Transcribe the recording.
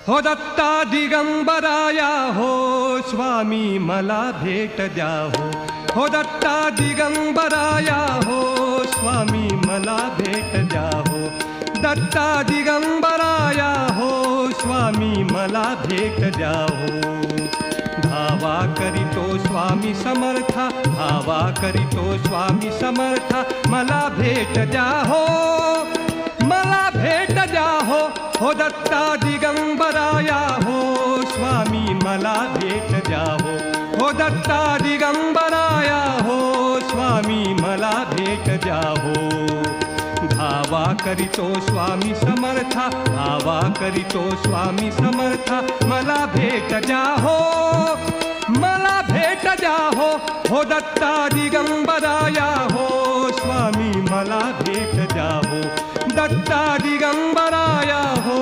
हो दत्ता दिगंबराया हो स्वामी मला भेट द्या हो दत्ता दिगंबराया हो स्वामी मला भेट द्या हो दत्ता दिगंबराया हो स्वामी मला भेट द्या हो धावा करीतो स्वामी समर्था धावा करीतो स्वामी समर्था मला भेट द्या हो मला भेट द्या हो दत्ता दिगंबराया हो स्वामी मला भेट द्या हो दत्ता दिगंबराया हो स्वामी मला भेट द्या हो धावा करीतो स्वामी समर्था धावा करीतो स्वामी समर्था मला भेट द्या हो मला भेट द्या हो दत्ता दिगंबराया हो स्वामी मला भेट द्या हो दत्ता दिगंबराया हो